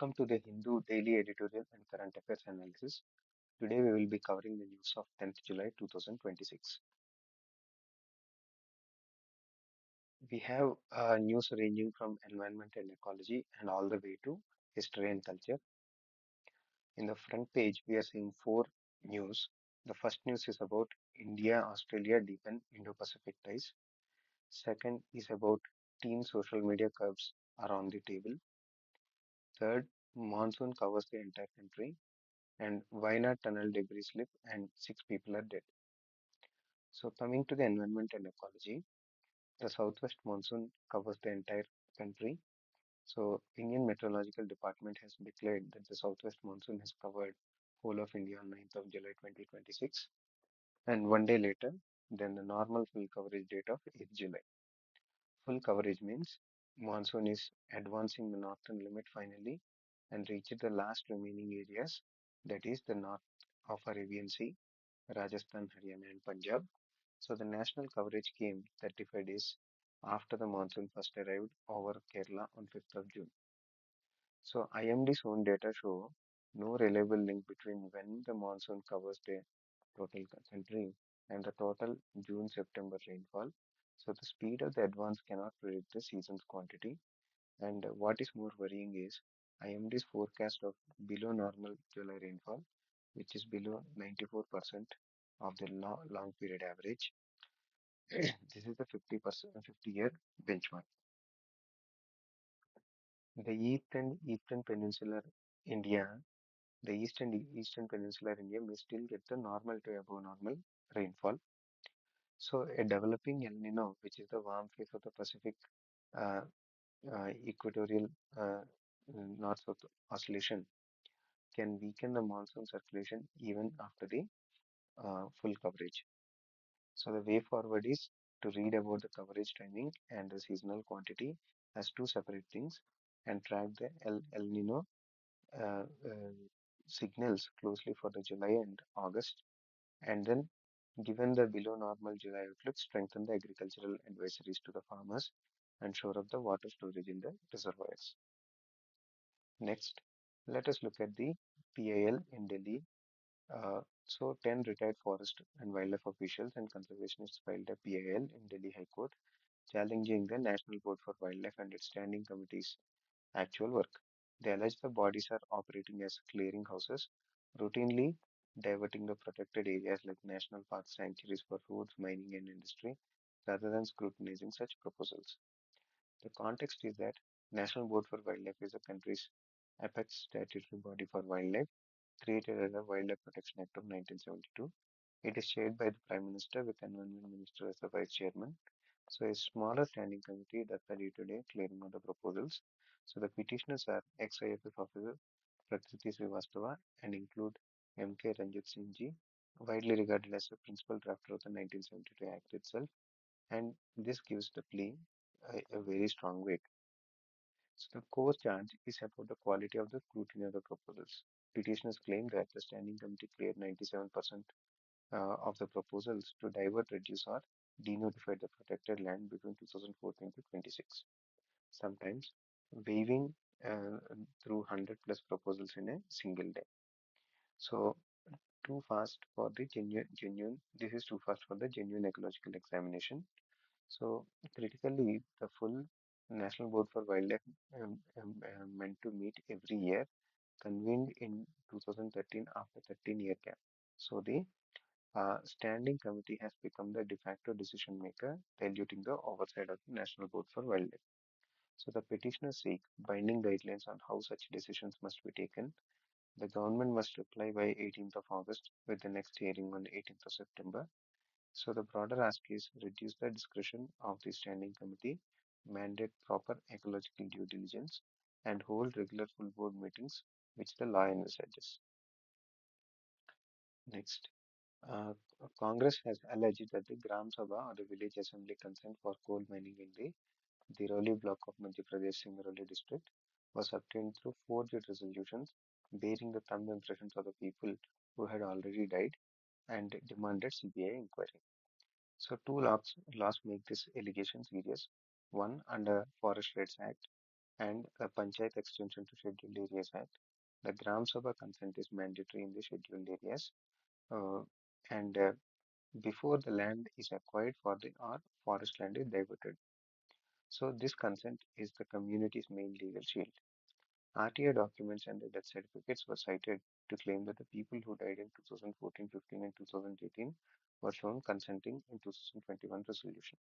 Welcome to the Hindu Daily Editorial and Current Affairs Analysis. Today we will be covering the news of 10th July 2026. We have news ranging from environment and ecology and all the way to history and culture. In the front page, we are seeing four news. The first news is about India-Australia deepen Indo-Pacific ties. Second is about teen social media curves are on the table. Third, monsoon covers the entire country. And Wayanad tunnel debris slip and 6 people are dead. So coming to the environment and ecology, the southwest monsoon covers the entire country. So Indian Meteorological Department has declared that the southwest monsoon has covered whole of India on 9th of July 2026 and one day later than the normal full coverage date of 8th July. Full coverage means monsoon is advancing the northern limit finally and reached the last remaining areas, that is the north of Arabian Sea, Rajasthan, Haryana and Punjab. So the national coverage came 35 days after the monsoon first arrived over Kerala on 5th of June. So IMD's own data show no reliable link between when the monsoon covers the total country and the total June-September rainfall. So the speed of the advance cannot predict the season's quantity. And what is more worrying is IMD's forecast of below normal July rainfall, which is below 94% of the long period average. This is the 50% 50-year benchmark. The eastern peninsular India, the eastern peninsular India may still get the normal to above normal rainfall. So a developing El Nino, which is the warm phase of the Pacific uh, equatorial north-south oscillation, can weaken the monsoon circulation even after the full coverage. So the way forward is to read about the coverage timing and the seasonal quantity as two separate things and track the El Nino uh, uh, signals closely for the July and August, and then given the below normal July outlook, strengthen the agricultural advisories to the farmers and shore up the water storage in the reservoirs. Next, let us look at the PIL in Delhi. So 10 retired forest and wildlife officials and conservationists filed a PIL in Delhi High Court challenging the National Board for Wildlife and its standing committee's actual work. They allege the bodies are operating as clearinghouses, routinely diverting the protected areas like national park sanctuaries for roads, mining, and industry, rather than scrutinizing such proposals. The context is that National Board for Wildlife is the country's apex statutory body for wildlife, created as the Wildlife Protection Act of 1972. It is chaired by the Prime Minister with Environment Minister as the Vice Chairman. So a smaller standing committee does the day-to-day clearing of the proposals. So the petitioners are ex-IFF officer Prakriti Srivastava and include M.K. Ranjit Singh Ji, widely regarded as the principal drafter of the 1972 Act itself, and this gives the plea a very strong weight. So the core charge is about the quality of the scrutiny of the proposals. Petitioners claim that the standing committee cleared 97% of the proposals to divert, reduce, or denotify the protected land between 2014 to 26, sometimes waiving through 100 plus proposals in a single day. So too fast for the this is too fast for the genuine ecological examination. So critically, the full National Board for Wildlife meant to meet every year, convened in 2013 after 13-year gap. So the standing committee has become the de facto decision maker, diluting the oversight of the National Board for Wildlife. So the petitioners seek binding guidelines on how such decisions must be taken. The government must reply by 18th of August with the next hearing on 18th of September. So the broader ask is reduce the discretion of the standing committee, mandate proper ecological due diligence, and hold regular full board meetings, which the law envisages. Next, uh, Congress has alleged that the Gram Sabha or the village assembly consent for coal mining in the Dhirauli block of Madhya Pradesh Singrauli district was obtained through forged resolutions bearing the thumb impressions of the people who had already died and demanded CBI inquiry. So two laws make this allegation serious. One, under Forest Rights Act, and the Panchayat Extension to Scheduled Areas Act. The Gram Sabha consent is mandatory in the scheduled areas, uh, and before the land is acquired for the or forest land is diverted. So this consent is the community's main legal shield. RTA documents and the death certificates were cited to claim that the people who died in 2014, 15, and 2018 were shown consenting in 2021 resolution.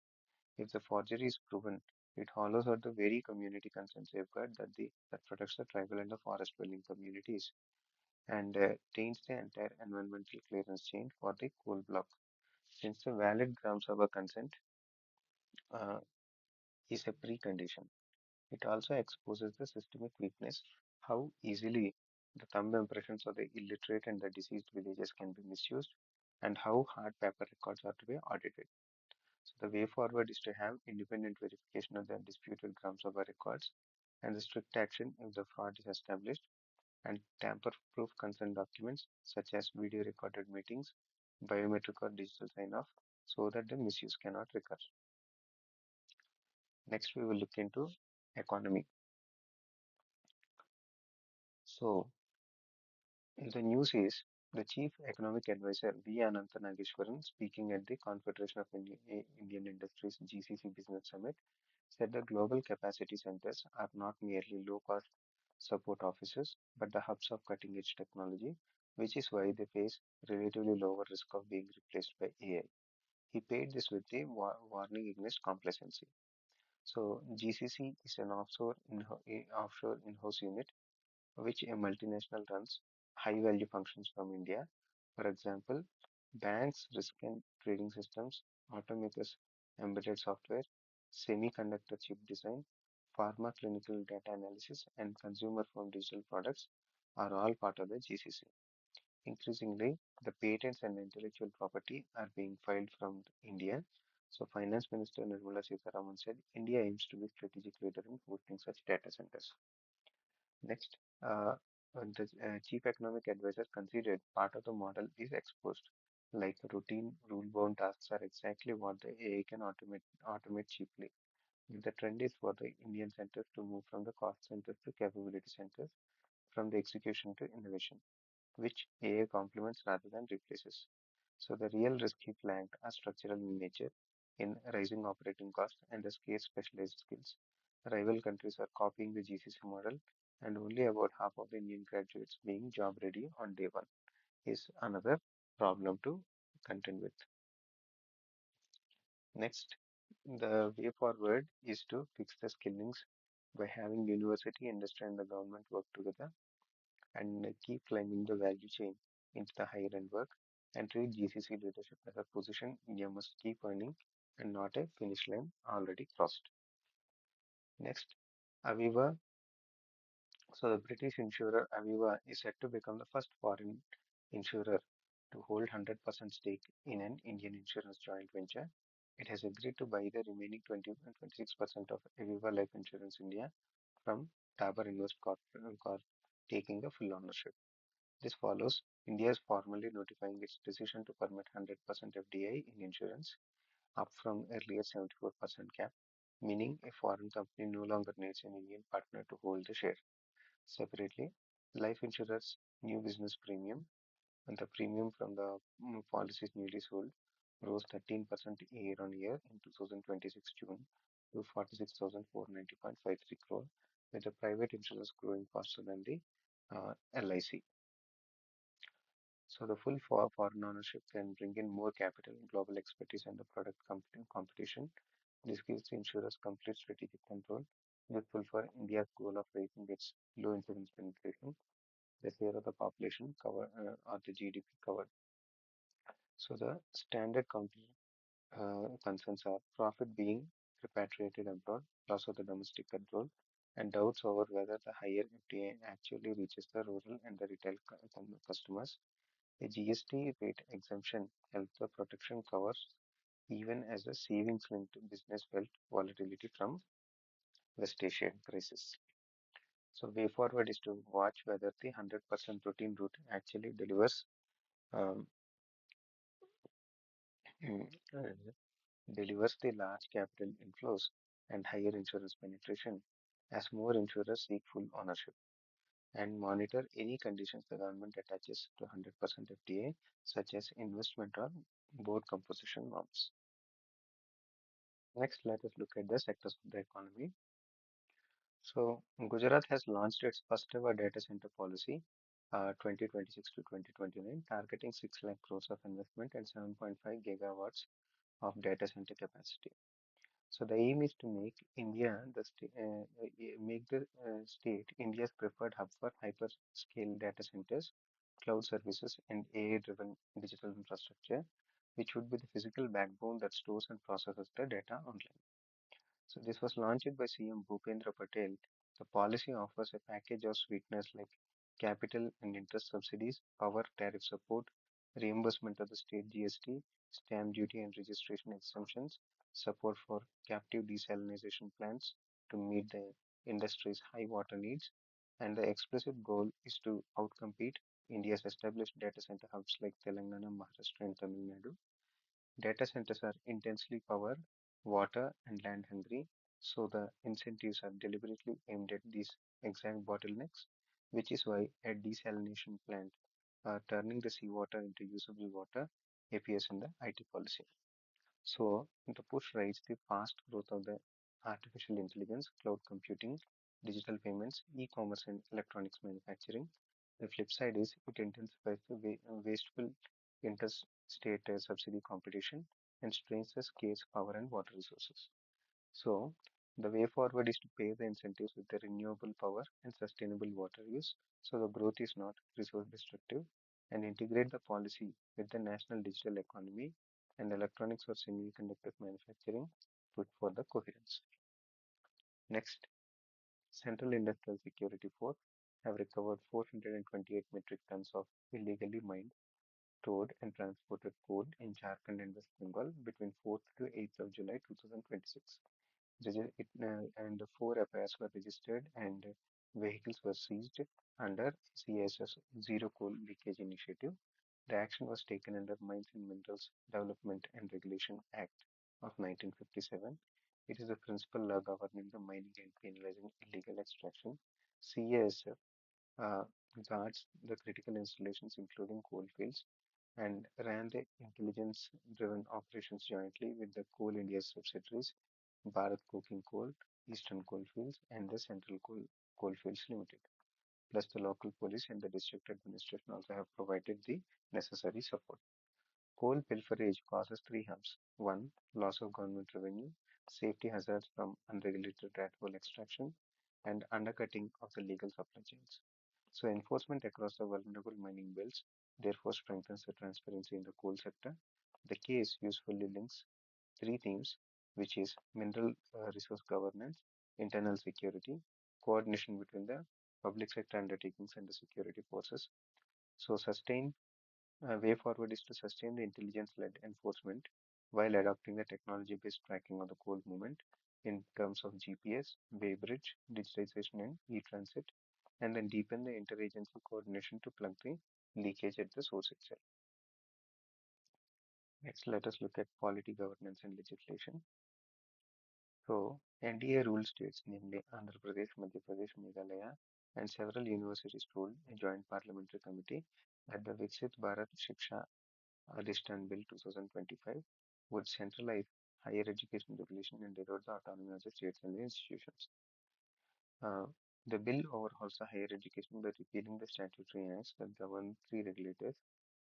If the forgery is proven, it hollows out the very community consent safeguard that protects the tribal and the forest dwelling communities and taints the entire environmental clearance chain for the coal block. Since the valid Gram Sabha consent uh, is a precondition, it also exposes the systemic weakness, how easily the thumb impressions of the illiterate and the deceased villagers can be misused, and how hard paper records are to be audited. So the way forward is to have independent verification of the disputed Gram Sabha records and the strict action if the fraud is established, and tamper-proof consent documents such as video recorded meetings, biometric or digital sign-off, so that the misuse cannot recur. Next, we will look into economy. So, the news is the Chief Economic Advisor V. Anantha Nageswaran, speaking at the Confederation of Indian Industries GCC Business Summit, said the global capacity centers are not merely low-cost support offices, but the hubs of cutting-edge technology, which is why they face relatively lower risk of being replaced by AI. He paid this with the warning against complacency. So GCC is an offshore in-house unit which a multinational runs high-value functions from India. For example, banks, risk and trading systems, automakers, embedded software, semiconductor chip design, pharma clinical data analysis, and consumer from digital products are all part of the GCC. Increasingly, the patents and intellectual property are being filed from India. So, Finance Minister Nirmala Sitharaman said India aims to be strategic leader in hosting such data centers. Next, the chief economic advisor considered part of the model is exposed, like routine rule-bound tasks are exactly what the AI can automate cheaply. The trend is for the Indian centers to move from the cost centers to capability centers, from the execution to innovation, which AI complements rather than replaces. So the real risk he flagged are structural in nature, in rising operating costs and the scarce specialized skills. Rival countries are copying the GCC model, and only about half of the Indian graduates being job ready on day one is another problem to contend with. Next, the way forward is to fix the skillings by having university, industry, and the government work together and keep climbing the value chain into the higher end work and treat GCC leadership as a position India must keep earning and not a finish line already crossed. Next, Aviva. So the British insurer Aviva is set to become the first foreign insurer to hold 100% stake in an Indian insurance joint venture. It has agreed to buy the remaining 26% of Aviva Life Insurance India from Dabur Invest Corp, taking the full ownership. This follows India's formally notifying its decision to permit 100% FDI in insurance, up from earlier 74% cap, meaning a foreign company no longer needs an Indian partner to hold the share. Separately, life insurers' new business premium and the premium from the policies newly sold rose 13% year on year in 2026 June to 46,490.53 crore, with the private insurers growing faster than the LIC. So the full foreign ownership can bring in more capital, global expertise, and the product competition. This gives the insurers complete strategic control, useful for India's goal of raising its low insurance penetration, the share of the population cover or the GDP covered. So the standard counter concerns are profit being repatriated abroad, loss of the domestic control, and doubts over whether the higher FTA actually reaches the rural and the retail customers. A GST rate exemption helps the protection covers even as the savings-linked business felt volatility from West Asian crisis. So way forward is to watch whether the 100% routine route actually um, uh, delivers the large capital inflows and higher insurance penetration. as more insurers seek full ownership and monitor any conditions the government attaches to 100% FTA, such as investment or board composition norms. Next, let us look at the sectors of the economy. So, Gujarat has launched its first ever data center policy 2026 to 2029, targeting 6 lakh crores of investment and 7.5 gigawatts of data center capacity. So the aim is to make India make the state India's preferred hub for hyperscale data centers, cloud services, and AI-driven digital infrastructure, which would be the physical backbone that stores and processes the data online. So this was launched by CM Bhupendra Patel. The policy offers a package of sweeteners like capital and interest subsidies, power tariff support, reimbursement of the state GST, stamp duty and registration exemptions, support for captive desalination plants to meet the industry's high water needs, and the explicit goal is to outcompete India's established data center hubs like Telangana, Maharashtra, and Tamil Nadu. Data centers are intensely power, water, and land hungry, so the incentives are deliberately aimed at these exact bottlenecks, which is why a desalination plant turning the seawater into usable water appears in the IT policy. So the push rides the fast growth of the artificial intelligence, cloud computing, digital payments, e-commerce, and electronics manufacturing. The flip side is it intensifies the wasteful interstate subsidy competition and strains the scarce power and water resources. So the way forward is to pay the incentives with the renewable power and sustainable water use, so the growth is not resource destructive, and integrate the policy with the national digital economy and electronics or semiconductor manufacturing put for the coherence. Next, Central Industrial Security Force have recovered 428 metric tons of illegally mined, stored, and transported coal in Jharkhand and West Bengal between 4th to 8th of July 2026. And the four FIRs were registered and vehicles were seized under CSS Zero Coal Leakage Initiative. The action was taken under Mines and Minerals Development and Regulation Act of 1957. It is the principal law governing the mining and penalizing illegal extraction. CSF uh, guards the critical installations, including coal fields, and ran the intelligence-driven operations jointly with the Coal India subsidiaries, Bharat Coking Coal, Eastern Coalfields, and the Central Coalfields Limited. Plus, the local police and the district administration also have provided the necessary support. Coal pilferage causes three harms. One, loss of government revenue, safety hazards from unregulated rat hole extraction, and undercutting of the legal supply chains. So, enforcement across the vulnerable mining belts therefore strengthens the transparency in the coal sector. The case usefully links three themes, which is mineral resource governance, internal security, coordination between the public sector undertakings and the security forces. So, sustain way forward is to sustain the intelligence-led enforcement while adopting the technology-based tracking of the coal movement in terms of GPS, weighbridge, digitization, and e-transit, and then deepen the interagency coordination to plug the leakage at the source itself. Next, let us look at polity governance and legislation. So, NDA ruled states, namely Andhra Pradesh, Madhya Pradesh, Meghalaya, and several universities told a joint parliamentary committee that the Viksit Bharat Shiksha Adishtan Bill 2025 would centralize higher education regulation and erode the autonomy of the states and the institutions. Uh, the bill overhauls the higher education by repealing the statutory acts that govern three regulators: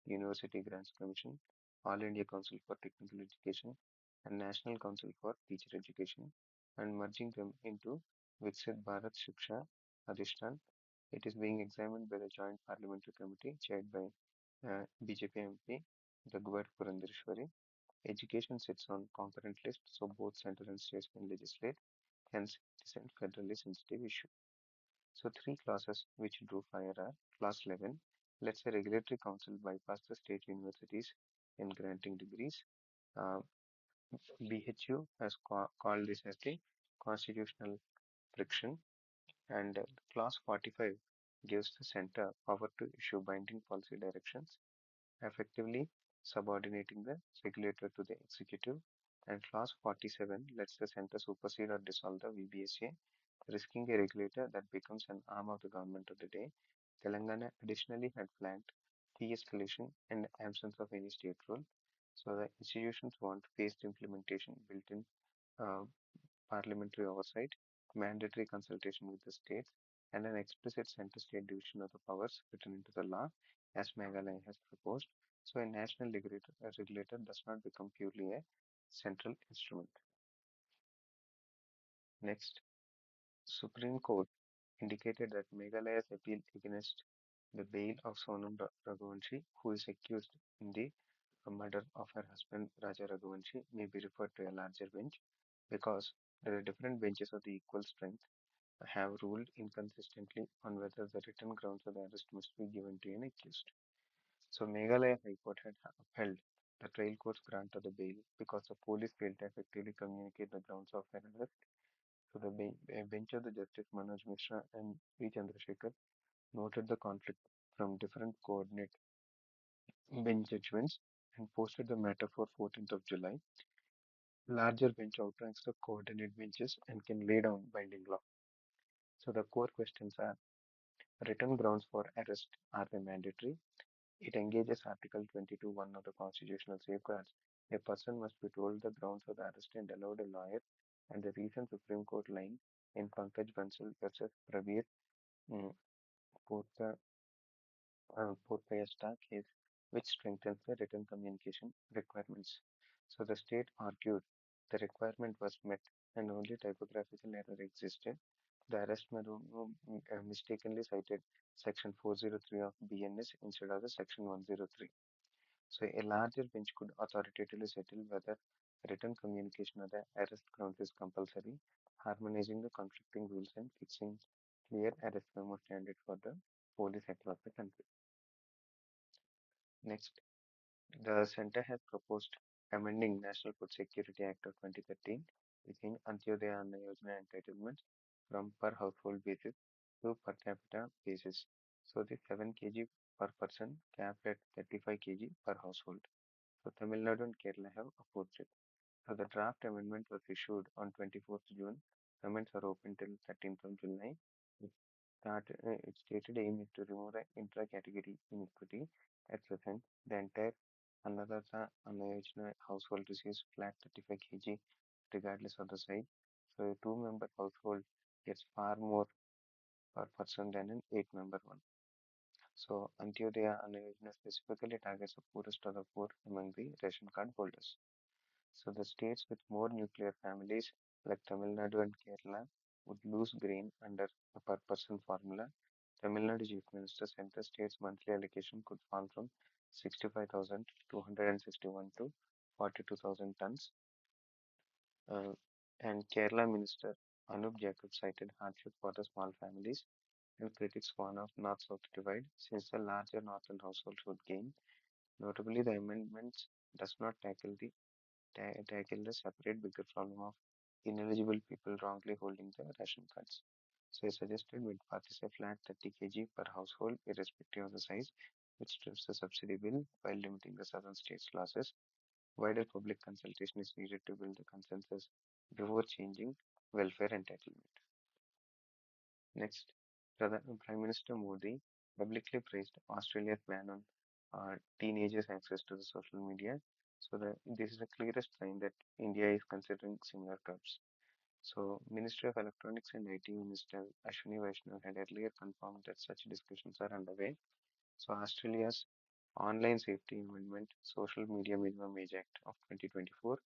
University Grants Commission, All India Council for Technical Education, and National Council for Teacher Education, and merging them into Viksit Bharat Shiksha Adishtan. It is being examined by the Joint Parliamentary Committee chaired by BJP MP Raghuvar Purandareshwari. Education sits on concurrent list, so both central and states can legislate. Hence, it is a federally sensitive issue. So, three clauses which drew fire are Clause 11 lets the regulatory council bypass the state universities in granting degrees. Uh, BHU has called this as the constitutional friction, and Clause 45 gives the center power to issue binding policy directions, effectively subordinating the regulator to the executive. And Clause 47 lets the center supersede or dissolve the VBSA, risking a regulator that becomes an arm of the government of the day. Telangana additionally had flagged de-escalation and absence of any state role. So the institutions want phased implementation, built-in uh, parliamentary oversight, mandatory consultation with the states, and an explicit center-state division of the powers written into the law, as Meghalaya has proposed. So a national regulator does not become purely a central instrument. Next, Supreme Court indicated that Meghalaya's appeal against the bail of Sonam Raghuvanshi, who is accused in the murder of her husband Raja Raghuvanshi, may be referred to a larger bench because the different benches of the equal strength have ruled inconsistently on whether the written grounds of the arrest must be given to an accused. So Meghalaya High Court had upheld the trial court's grant of the bail because the police failed to effectively communicate the grounds of her arrest. So the bench of the Justice Manoj Mishra and P. Chandrasekhar noted the conflict from different coordinate bench judgments and posted the matter for 14th of July. Larger bench outranks the coordinate benches and can lay down binding law. So the core questions are written grounds for arrest, are they mandatory? It engages Article 22(1) of the constitutional safeguards. A person must be told the grounds of the arrest and allowed a lawyer, and the recent Supreme Court line in Pankaj Bansal versus Prabir mm, Porta, Portayasta case, which strengthens the written communication requirements. So the state argued the requirement was met and only typographical error existed. The arrest mistakenly cited Section 403 of BNS instead of the Section 103. So a larger bench could authoritatively settle whether written communication of the arrest grounds is compulsory, harmonizing the conflicting rules and fixing clear arrest memo standards for the police across the country. Next, the center has proposed amending National Food Security Act of 2013, making Antyodaya Anna Yojana entitlements from per household basis to per capita basis. So the 7 kg per person capped at 35 kg per household. So Tamil Nadu and Kerala have opposed it. So the draft amendment was issued on 24th June. Comments are open till 13th of July. Its stated aim is to remove the intra-category inequity. At present, the entire Annadata Anna household receives flat 35 kg regardless of the size. So a two-member household gets far more per person than an eight-member one. So Antyodaya Anna specifically targets the poorest of the poor among the ration card holders. So the states with more nuclear families like Tamil Nadu and Kerala would lose grain under the per person formula. Tamil Nadu Chief Minister said the state's monthly allocation could fall from 65,261 to 42,000 tons. Uh, and Kerala Minister Anup Jacob cited hardship for the small families and critics warn of north-south divide since the larger northern households would gain. Notably, the amendments does not tackle the separate bigger problem of ineligible people wrongly holding the ration cards. So a suggested mid path is a flat 30 kg per household, irrespective of the size, which strips the subsidy bill while limiting the southern states' losses. Wider public consultation is needed to build the consensus before changing welfare entitlement. Next, Prime Minister Modi publicly praised Australia's ban on teenagers' access to the social media. So this is the clearest sign that India is considering similar curbs. So, Ministry of Electronics and IT Minister Ashwini Vaishnaw had earlier confirmed that such discussions are underway. So, Australia's Online Safety Amendment Social Media Minimum Age Act of 2024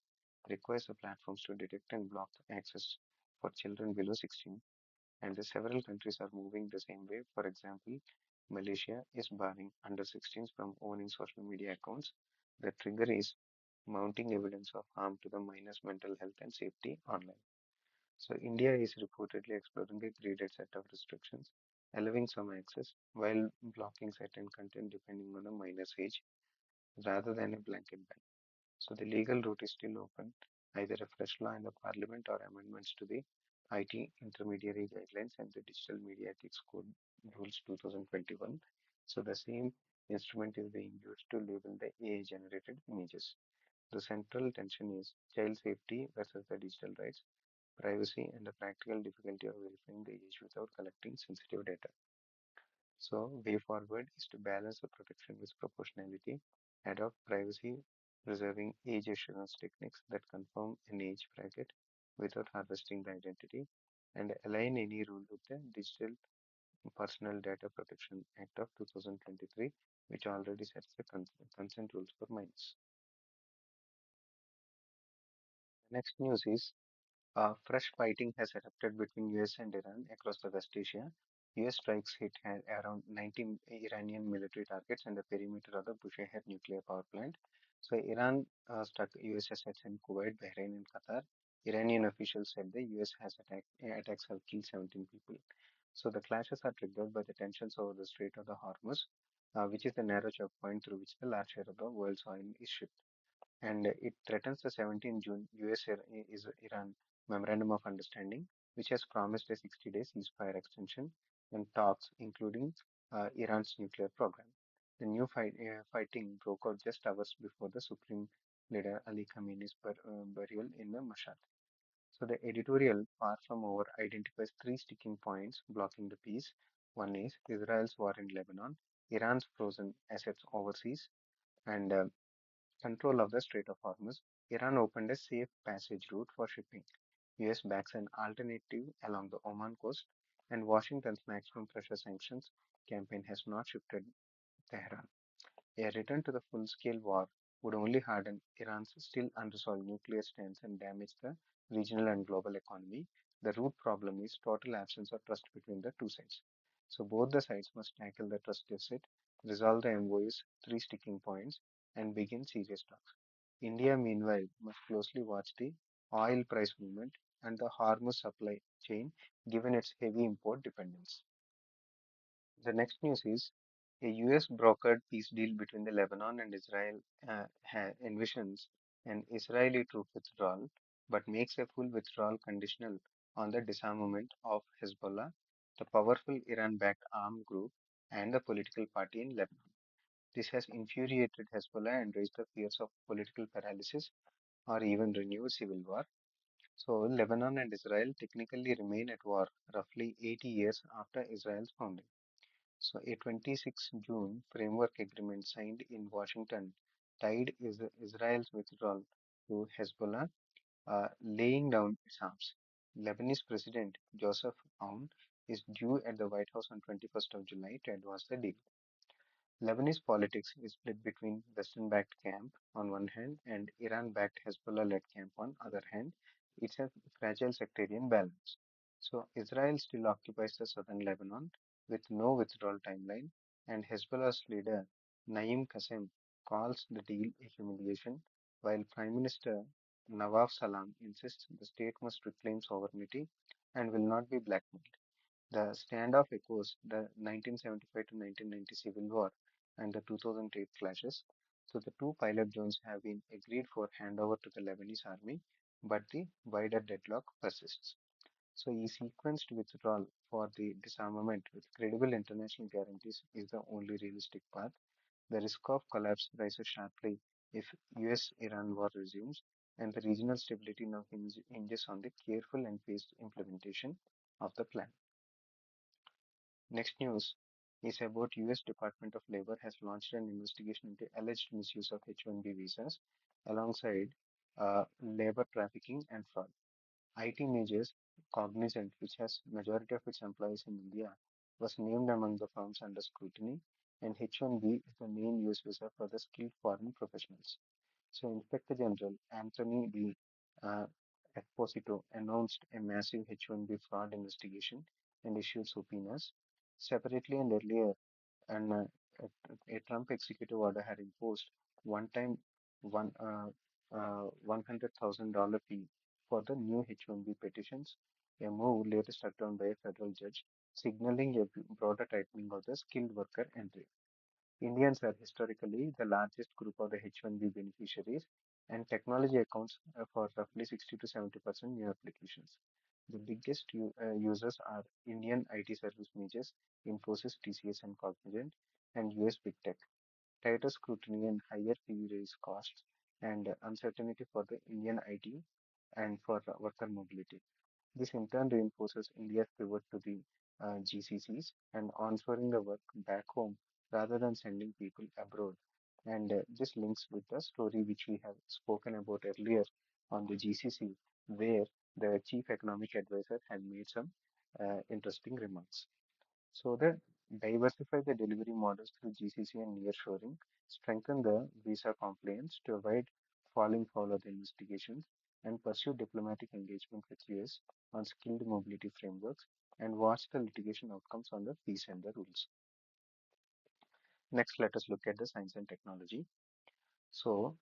requires the platforms to detect and block access for children below 16, and the several countries are moving the same way. For example, Malaysia is barring under 16s from owning social media accounts. The trigger is mounting evidence of harm to the minor's mental health and safety online. So India is reportedly exploring a graded set of restrictions, allowing some access while blocking certain content depending on the minor's age, rather than a blanket ban. So the legal route is still open, either a fresh law in the parliament or amendments to the IT intermediary guidelines and the Digital Media Ethics Code Rules 2021. So the same instrument is being used to label the AI generated images. The central tension is child safety versus the digital rights. privacy, and the practical difficulty of verifying the age without collecting sensitive data. So, way forward is to balance the protection with proportionality, adopt privacy preserving age assurance techniques that confirm an age bracket without harvesting the identity, and align any rule with the Digital Personal Data Protection Act of 2023, which already sets the consent rules for minors. The next news is fresh fighting has erupted between US and Iran across the West Asia. US strikes hit around 90 Iranian military targets and the perimeter of the Bushehr nuclear power plant. So Iran struck US assets in Kuwait, Bahrain, and Qatar. Iranian officials said the US attacks have killed 17 people. So the clashes are triggered by the tensions over the Strait of the Hormuz, which is the narrow choke point through which the large share of the world's oil is shipped, and it threatens the 17 June US Iran Memorandum of Understanding, which has promised a 60-day ceasefire extension and talks, including Iran's nuclear program. The new fighting broke out just hours before the Supreme Leader Ali Khamenei's burial in the Mashhad. So the editorial, far from over, identifies three sticking points blocking the peace. One is Israel's war in Lebanon, Iran's frozen assets overseas, and control of the Strait of Hormuz. Iran opened a safe passage route for shipping. US backs an alternative along the Oman coast, and Washington's maximum pressure sanctions campaign has not shifted Tehran. A return to the full-scale war would only harden Iran's still unresolved nuclear stance and damage the regional and global economy. The root problem is total absence of trust between the two sides. So both the sides must tackle the trust deficit, resolve the MOU's three sticking points, and begin serious talks. India, meanwhile, must closely watch the oil price movement and the Hormuz supply chain, given its heavy import dependence. The next news is a US brokered peace deal between the Lebanon and Israel envisions an Israeli troop withdrawal, but makes a full withdrawal conditional on the disarmament of Hezbollah, the powerful Iran-backed armed group, and the political party in Lebanon. This has infuriated Hezbollah and raised the fears of political paralysis or even renewed civil war. So, Lebanon and Israel technically remain at war roughly 80 years after Israel's founding. So, a 26 June framework agreement signed in Washington tied Israel's withdrawal to Hezbollah, laying down its arms. Lebanese President Joseph Aoun is due at the White House on 21st of July to advance the deal. Lebanese politics is split between Western-backed camp on one hand and Iran-backed Hezbollah-led camp on other hand. It's a fragile sectarian balance. So Israel still occupies the southern Lebanon with no withdrawal timeline, and Hezbollah's leader Naim Qassem calls the deal a humiliation, while Prime Minister Nawaf Salam insists the state must reclaim sovereignty and will not be blackmailed. The standoff echoes the 1975 to 1990 Civil War and the 2008 clashes. So the two pilot zones have been agreed for handover to the Lebanese army, but the wider deadlock persists. So a sequenced withdrawal for the disarmament with credible international guarantees is the only realistic path. The risk of collapse rises sharply if US-Iran war resumes, and the regional stability now hinges on the careful and phased implementation of the plan. Next news is about US Department of Labor has launched an investigation into alleged misuse of H-1B visas alongside labor trafficking and fraud. IT Majors Cognizant, which has majority of its employees in India, was named among the firms under scrutiny, and H-1B is the main US visa for the skilled foreign professionals. So Inspector General Anthony D. Uh, Esposito announced a massive H-1B fraud investigation and issued subpoenas. Separately and earlier, and a Trump executive order had imposed one-time one $100,000 fee for the new H-1B petitions, a move later struck down by a federal judge, signaling a broader tightening of the skilled worker entry. Indians are historically the largest group of the H-1B beneficiaries, and technology accounts for roughly 60 to 70% new applications. The biggest users are Indian IT service majors, Infosys, TCS, and Cognizant, and US big tech. Tighter scrutiny and higher fee raise costs and uncertainty for the Indian IT and for worker mobility. This in turn reinforces India's pivot to the GCCs and onshoring the work back home rather than sending people abroad. And this links with the story which we have spoken about earlier on the GCC, where the chief economic advisor had made some interesting remarks. So that diversify the delivery models through GCC and nearshoring, strengthen the visa compliance to avoid falling foul of the investigations, and pursue diplomatic engagement with US on skilled mobility frameworks, and watch the litigation outcomes on the fees and the rules. Next, let us look at the science and technology. So,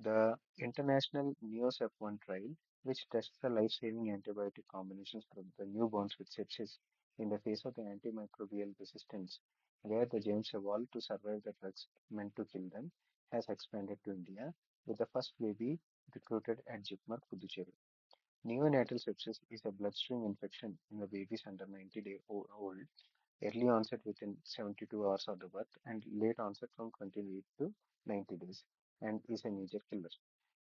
the international NEOSEP1 trial, which tests the life-saving antibiotic combinations for the newborns with sepsis in the face of the antimicrobial resistance, where the germs evolved to survive the drugs meant to kill them, has expanded to India, with the first baby recruited at Jipmer, Puducherry. Neonatal sepsis is a bloodstream infection in the babies under 90-day old, early onset within 72 hours of the birth, and late onset from 28 to 90 days, and is a major killer.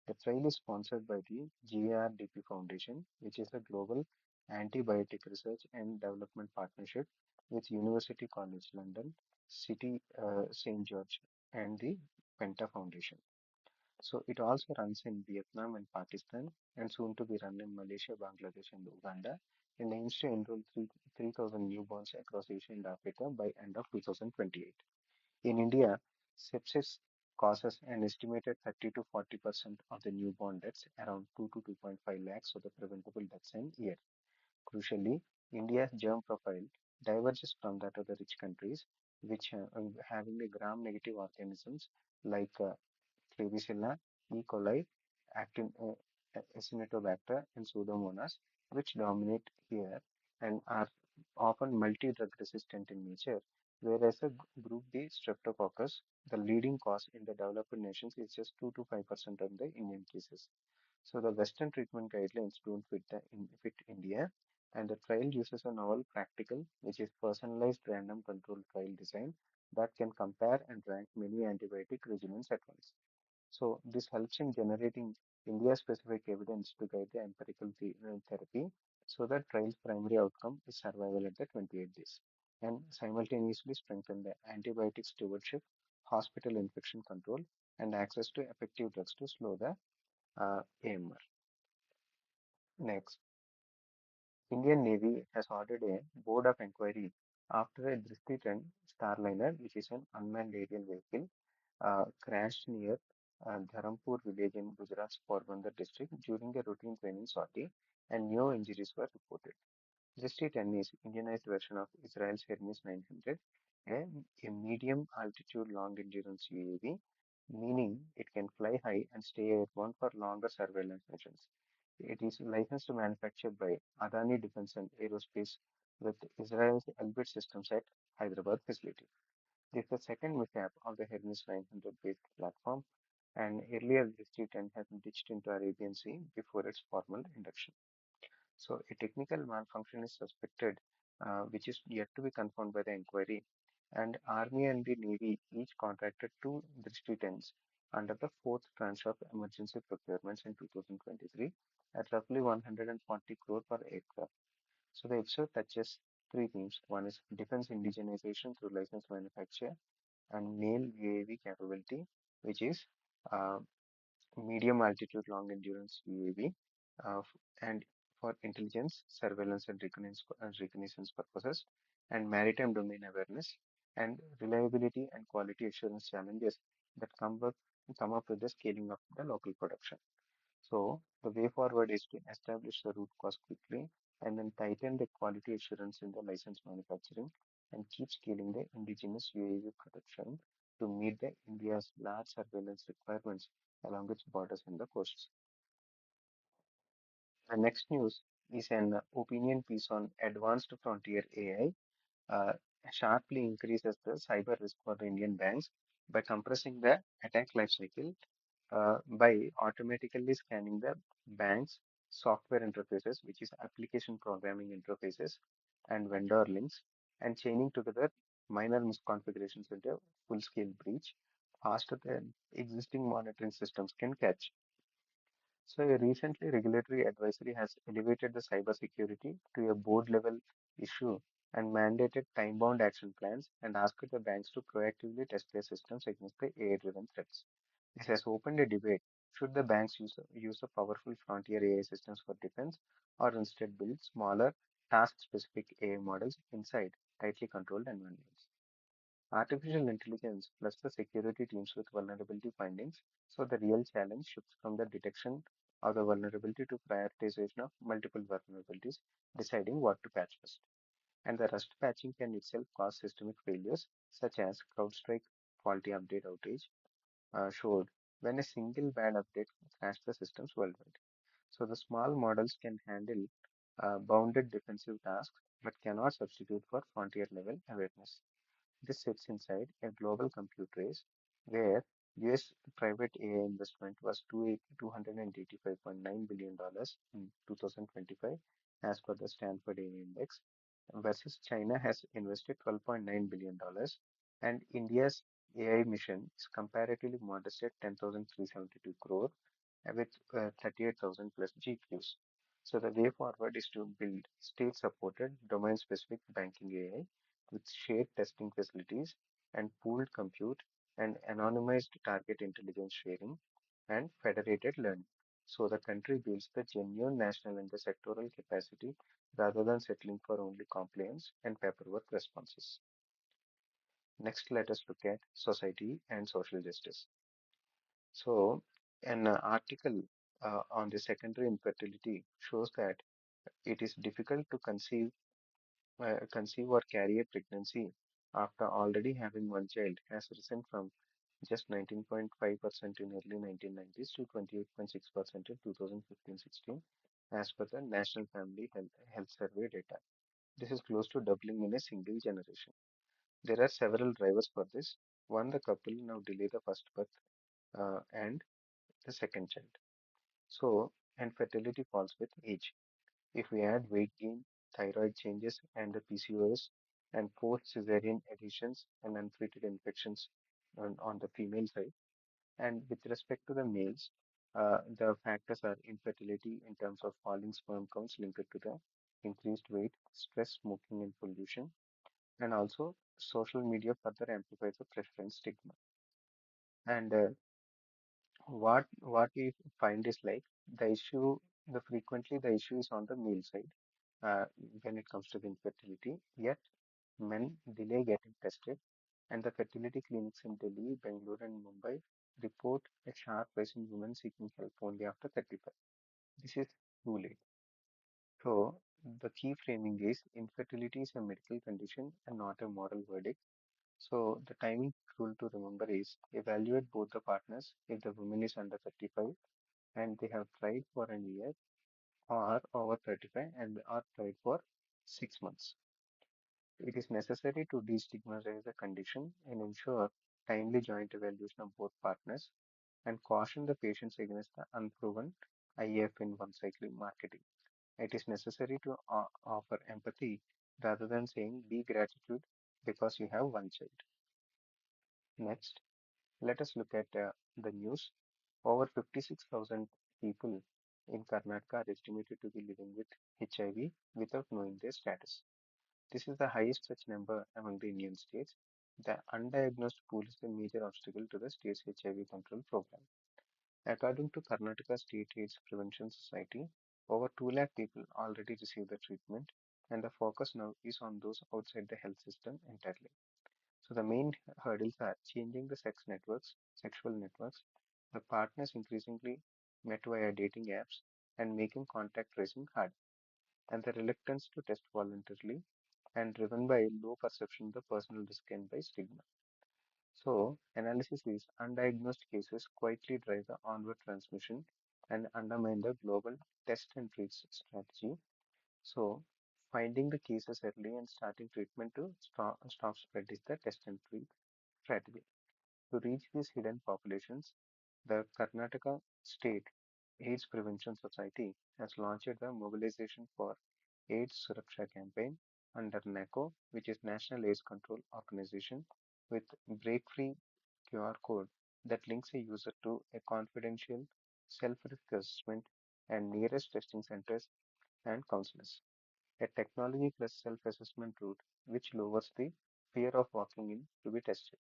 The trial is sponsored by the GARDP Foundation, which is a global antibiotic research and development partnership with University College London, City St. George, and the Penta Foundation. So it also runs in Vietnam and Pakistan, and soon to be run in Malaysia, Bangladesh, and Uganda, and aims to enroll 3,000 newborns across Asia and Africa by end of 2028. In India, sepsis causes an estimated 30 to 40% of the newborn deaths, around 2 to 2.5 lakhs of the preventable deaths a year. Crucially, India's germ profile diverges from that of the rich countries, which having the gram-negative organisms like Klebsiella, E. coli, Actin, Acinetobacter, and Pseudomonas, which dominate here and are often multi-drug resistant in nature, whereas a group B Streptococcus, the leading cause in the developed nations, is just 2 to 5% of the Indian cases. So the Western treatment guidelines don't fit India, and the trial uses a novel practical, which is personalized random control trial design that can compare and rank many antibiotic regimens at once. So this helps in generating India-specific evidence to guide the empirical therapy so that trial's primary outcome is survival at the 28 days and simultaneously strengthen the antibiotic stewardship, hospital infection control, and access to effective drugs to slow the AMR. Next, Indian Navy has ordered a board of inquiry after a Drishti 10 Starliner, which is an unmanned aerial vehicle, crashed near Dharampur village in Gujarat's Porbandar district during a routine training sortie, and no injuries were reported. Drishti 10 is Indianized version of Israel's Hermes 900, a medium altitude long endurance UAV, meaning it can fly high and stay airborne for longer surveillance missions. It is licensed to manufacture by Adani Defense and Aerospace with Israel's Elbit Systems at Hyderabad facility. This is the second mishap of the Hermes 900 based platform, and earlier this G10 has ditched into Arabian Sea before its formal induction. So, a technical malfunction is suspected, which is yet to be confirmed by the inquiry. And Army and the Navy each contracted two Drishti 10s under the fourth tranche of emergency procurements in 2023 at roughly 140 crore per aircraft. So the episode touches three themes. One is defense indigenization through licensed manufacture and nail UAV capability, which is uh, medium altitude long endurance UAV, and for intelligence, surveillance, and reconnaissance purposes, and maritime domain awareness, and reliability and quality assurance challenges that come up with the scaling of the local production. So the way forward is to establish the root cause quickly and then tighten the quality assurance in the license manufacturing and keep scaling the indigenous UAV production to meet the India's large surveillance requirements along its borders and the coasts. The next news is an opinion piece on advanced frontier AI sharply increases the cyber risk for the Indian banks by compressing the attack lifecycle by automatically scanning the bank's software interfaces, which is application programming interfaces and vendor links, and chaining together minor misconfigurations into a full-scale breach faster than existing monitoring systems can catch. So, a recently regulatory advisory has elevated the cybersecurity to a board level issue and mandated time bound action plans and asked the banks to proactively test their systems against the AI driven threats. This has opened a debate. Should the banks use the powerful frontier AI systems for defense or instead build smaller, task specific AI models inside tightly controlled environments? Artificial intelligence plus the security teams with vulnerability findings. So the real challenge shifts from the detection of the vulnerability to prioritization of multiple vulnerabilities, deciding what to patch first. And the rust patching can itself cause systemic failures, such as CrowdStrike faulty update outage showed when a single bad update crashed the systems worldwide. So the small models can handle bounded defensive tasks, but cannot substitute for frontier level awareness. This sits inside a global compute race where US private AI investment was $285.9 billion in 2025 as per the Stanford AI Index, versus China has invested $12.9 billion and India's AI mission is comparatively modest at 10,372 crore with 38,000 plus GPUs. So the way forward is to build state-supported domain-specific banking AI with shared testing facilities and pooled compute and anonymized target intelligence sharing and federated learning. So the country builds the genuine national and the sectoral capacity rather than settling for only compliance and paperwork responses. Next, let us look at society and social justice. So, an article on the secondary infertility shows that it is difficult to conceive or carry a pregnancy after already having one child has risen from just 19.5% in early 1990s to 28.6% in 2015-16 as per the National Family Health Survey data. This is close to doubling in a single generation. There are several drivers for this. One, the couple now delay the first birth and the second child. So, and fertility falls with age. If we add weight gain, thyroid changes, and the PCOS, and post-cesarean additions and untreated infections on the female side, and with respect to the males, the factors are infertility in terms of falling sperm counts linked to the increased weight, stress, smoking, and pollution, and also social media further amplifies the preference stigma. And what we find is like the issue, the frequently the issue is on the male side uh, when it comes to the infertility. Yet men delay getting tested, and the fertility clinics in Delhi, Bangalore, and Mumbai report a sharp rise in women seeking help only after 35. This is too late. So the key framing is infertility is a medical condition and not a moral verdict. So the timing rule to remember is evaluate both the partners if the woman is under 35 and they have tried for a year or over 35 and are tried for 6 months. It is necessary to destigmatize the condition and ensure timely joint evaluation of both partners and caution the patients against the unproven IF in one cycle marketing. It is necessary to offer empathy rather than saying be gratitude because you have one child. Next, let us look at the news. Over 56,000 people in Karnataka are estimated to be living with HIV without knowing their status. This is the highest such number among the Indian states. The undiagnosed pool is the major obstacle to the state's HIV control program. According to Karnataka State AIDS Prevention Society, over 2 lakh people already receive the treatment, and the focus now is on those outside the health system entirely. So the main hurdles are changing the sexual networks, the partners increasingly met via dating apps, and making contact tracing hard, and the reluctance to test voluntarily and driven by low perception of the personal risk and by stigma. So, analysis is undiagnosed cases quietly drive the onward transmission and undermine the global test and treat strategy. So, finding the cases early and starting treatment to stop spread is the test and treat strategy. To reach these hidden populations, the Karnataka State AIDS Prevention Society has launched the Mobilization for AIDS Suraksha campaign under NACO, which is National AIDS Control Organization, with break-free QR code that links a user to a confidential self-risk assessment, and nearest testing centers and counselors. A technology plus self-assessment route which lowers the fear of walking in to be tested.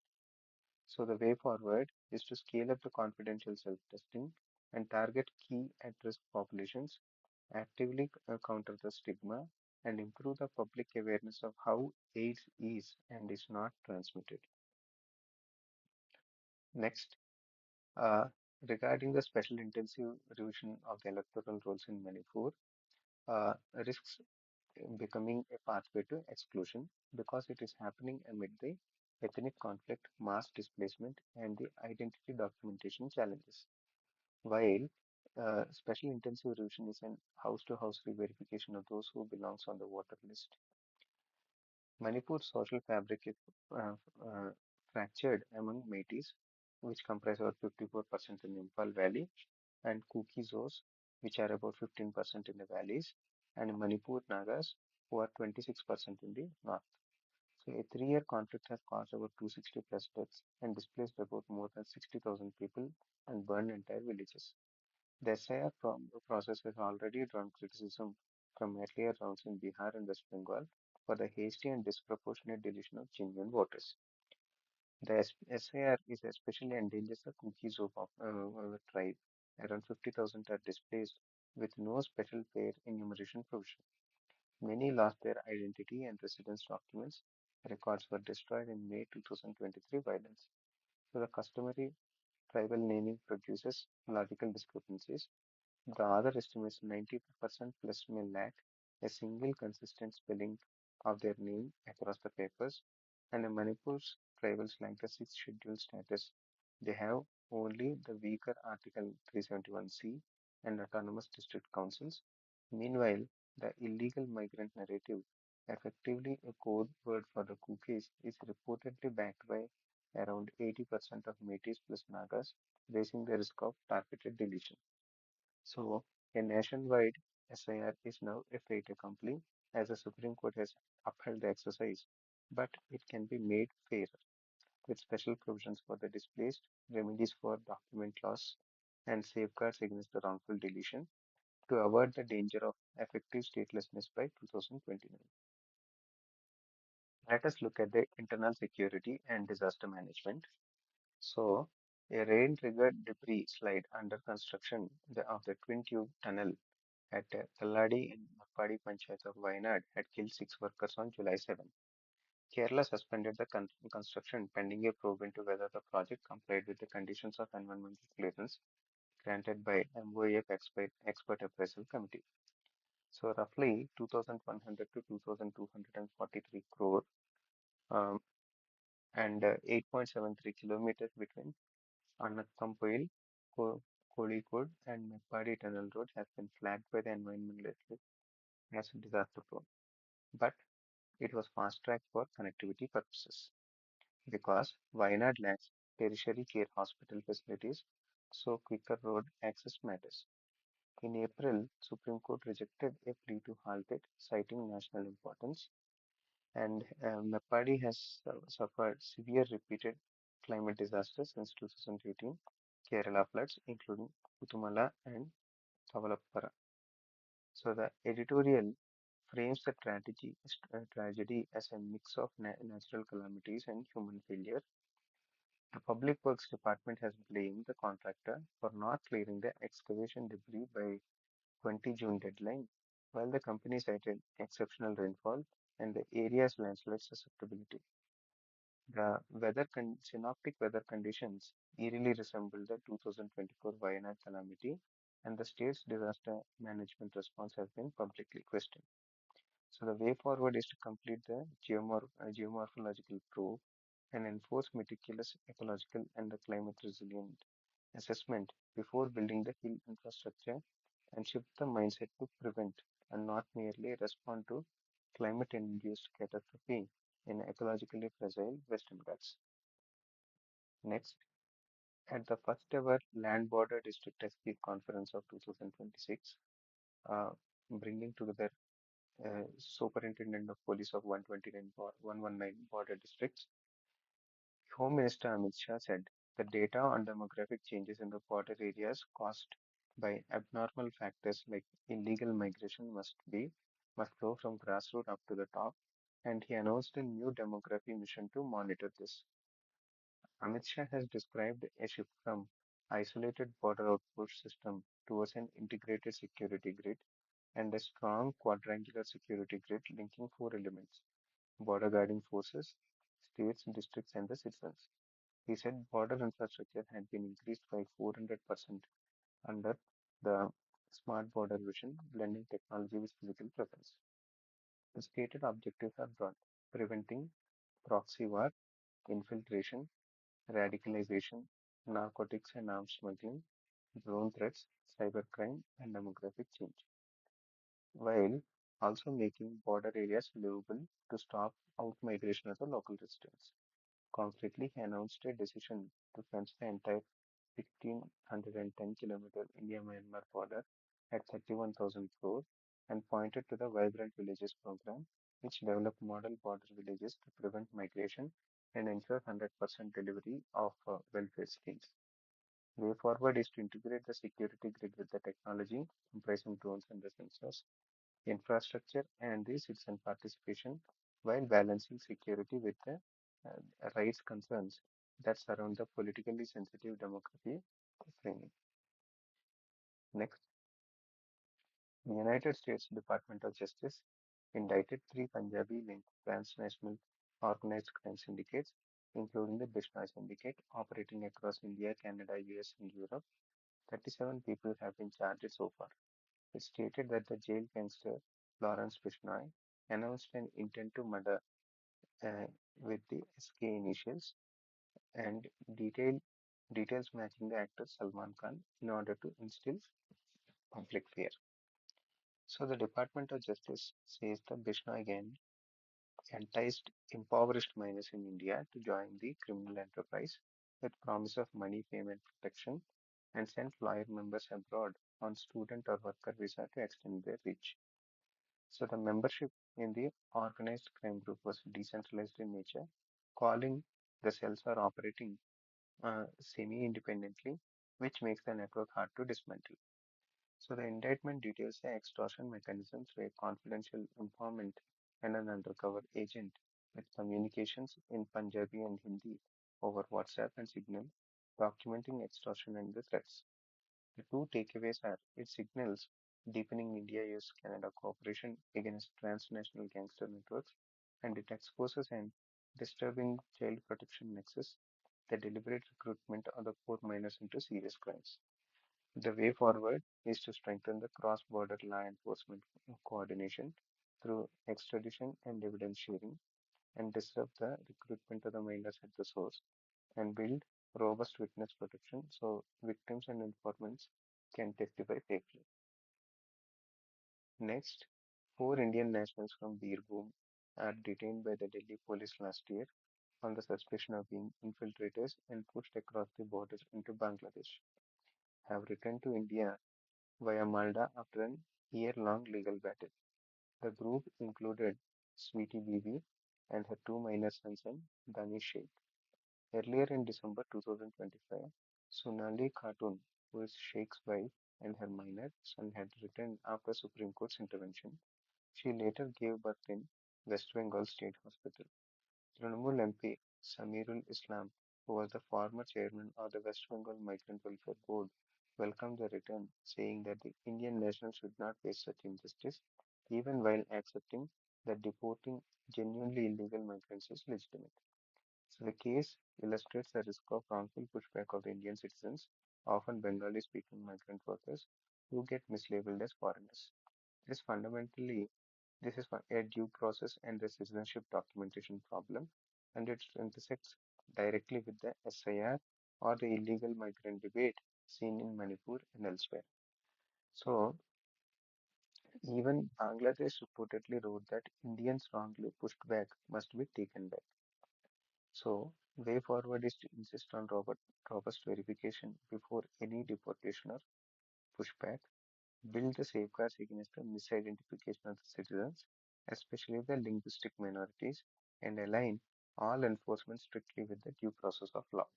So the way forward is to scale up the confidential self-testing and target key at-risk populations, actively counter the stigma, and improve the public awareness of how AIDS is and is not transmitted. Next, uh, regarding the special intensive revision of the electoral rolls in Manipur, risks becoming a pathway to exclusion because it is happening amid the ethnic conflict, mass displacement, and the identity documentation challenges. While special intensive revision is an house-to-house re-verification of those who belongs on the voter list, Manipur's social fabric is uh, uh, fractured among Métis, which comprise about 54% in Imphal Valley, and Kuki-Zos, which are about 15% in the valleys, and Manipur Nagas, who are 26% in the north. So a 3-year conflict has caused about 260 plus deaths and displaced about more than 60,000 people and burned entire villages. The SIR process has already drawn criticism from earlier rounds in Bihar and West Bengal for the hasty and disproportionate deletion of genuine voters. The SIR is especially endangers the Kuki-Zo tribe. Around 50,000 are displaced with no special pair enumeration provision. Many lost their identity and residence documents. Records were destroyed in May 2023 violence. So the customary tribal naming produces logical discrepancies. The other estimates 90% plus may lack a single consistent spelling of their name across the papers, and in Manipur's tribals lack the sixth schedule status. They have only the weaker Article 371C and autonomous district councils. Meanwhile, the illegal migrant narrative, effectively a code word for the cookies, is reportedly backed by around 80% of Métis plus Nagas, raising the risk of targeted deletion. So, a nationwide SIR is now a fait accompli as the Supreme Court has upheld the exercise, but it can be made fairer with special provisions for the displaced, remedies for document loss, and safeguards against the wrongful deletion to avoid the danger of effective statelessness by 2029. Let us look at the internal security and disaster management. So, a rain-triggered debris slide under construction of the twin tube tunnel at Kalladi in Mappadi Panchayat of Wayanad had killed 6 workers on July 7. Kerala suspended the construction pending a probe into whether the project complied with the conditions of environmental clearance granted by MOAF expert appraisal committee. So roughly 2,100 to 2,243 crore um, and 8.73 kilometers between Anakkampoil, Kozhikode and Meppadi Tunnel Road has been flagged by the environmentalists as disaster prone. But it was fast-tracked for connectivity purposes because Wayanad lacks tertiary care hospital facilities, so quicker road access matters. In April, Supreme Court rejected a plea to halt it, citing national importance, and Meppadi has suffered severe repeated climate disasters since 2018, Kerala floods, including Puthumala and Thavalappara. So the editorial frames the tragedy as a mix of natural calamities and human failure. The Public Works Department has blamed the contractor for not clearing the excavation debris by 20 June deadline, while the company cited exceptional rainfall and the area's landslide susceptibility. The synoptic weather conditions eerily resemble the 2024 Wayanad calamity, and the state's disaster management response has been publicly questioned. So the way forward is to complete the geomorphological probe and enforce meticulous ecological and the climate resilient assessment before building the hill infrastructure and shift the mindset to prevent and not merely respond to climate-induced catastrophe in ecologically fragile Western Ghats. Next, at the first ever Land Border District SP Conference of 2026, uh, bringing together Superintendent of Police of 119 border districts, Home Minister Amit Shah said the data on demographic changes in the border areas caused by abnormal factors like illegal migration must flow from grassroots up to the top, and he announced a new demography mission to monitor this. Amit Shah has described a shift from isolated border outpost system towards an integrated security grid and a strong quadrangular security grid linking four elements: border guarding forces, states, districts, and the citizens. He said border infrastructure had been increased by 400% under the Smart Border Vision, blending technology with physical presence. The stated objectives are broad: preventing proxy war, infiltration, radicalization, narcotics and arms smuggling, drone threats, cybercrime, and demographic change, while also making border areas livable to stop out-migration of the local residents. Concretely, he announced a decision to fence the entire 1,610-kilometer India-Myanmar border at 31,000 crore and pointed to the Vibrant Villages program, which developed model border villages to prevent migration and ensure 100% delivery of welfare schemes. Way forward is to integrate the security grid with the technology, comprising drones and the sensors, infrastructure, and the citizen participation, while balancing security with the rights concerns that surround the politically sensitive democracy framing. Next, the United States Department of Justice indicted three Punjabi-linked transnational organized crime syndicates, including the Bishnoi Syndicate, operating across India, Canada, US, and Europe. 37 people have been charged so far. It stated that the jail gangster Lawrence Bishnoi announced an intent to murder uh, with the SK initials and details matching the actor Salman Khan in order to instill public fear. So the Department of Justice says the Bishnoi gang enticed impoverished minors in India to join the criminal enterprise with promise of money, fame, and protection, and sent lawyer members abroad on student or worker visa to extend their reach. So the membership in the organized crime group was decentralized in nature, calling the cells are operating semi-independently, which makes the network hard to dismantle. So the indictment details the extortion mechanisms where confidential informant and an undercover agent with communications in Punjabi and Hindi over WhatsApp and Signal, documenting extortion and the threats. The two takeaways are it signals deepening India-US Canada cooperation against transnational gangster networks, and it exposes an disturbing child protection nexus, the deliberate recruitment of the poor minors into serious crimes. The way forward is to strengthen the cross-border law enforcement coordination through extradition and evidence sharing, and disrupt the recruitment of the minors at the source, and build robust witness protection so victims and informants can testify safely. Next, four Indian nationals from Birbhum are detained by the Delhi police last year on the suspicion of being infiltrators and pushed across the borders into Bangladesh, have returned to India via Malta after an year-long legal battle. The group included Sweetie Bibi and her two minor sons and Danish Sheikh. Earlier in December 2025, Sonali Khatun, who is Sheikh's wife, and her minor son had returned after Supreme Court's intervention. She later gave birth in West Bengal State Hospital. Trinamool MP Samirul Islam, who was the former chairman of the West Bengal Migrant Welfare Board, welcomed the return, saying that the Indian national should not face such injustice, even while accepting that deporting genuinely illegal migrants is legitimate. So the case illustrates the risk of wrongful pushback of the Indian citizens, often Bengali-speaking migrant workers, who get mislabeled as foreigners. This fundamentally this is a due process and the citizenship documentation problem, and it intersects directly with the SIR or the illegal migrant debate seen in Manipur and elsewhere. So, even Bangladesh reportedly wrote that Indians wrongly pushed back must be taken back. So, way forward is to insist on robust verification before any deportation or pushback, build the safeguards against the misidentification of the citizens, especially the linguistic minorities, and align all enforcement strictly with the due process of law.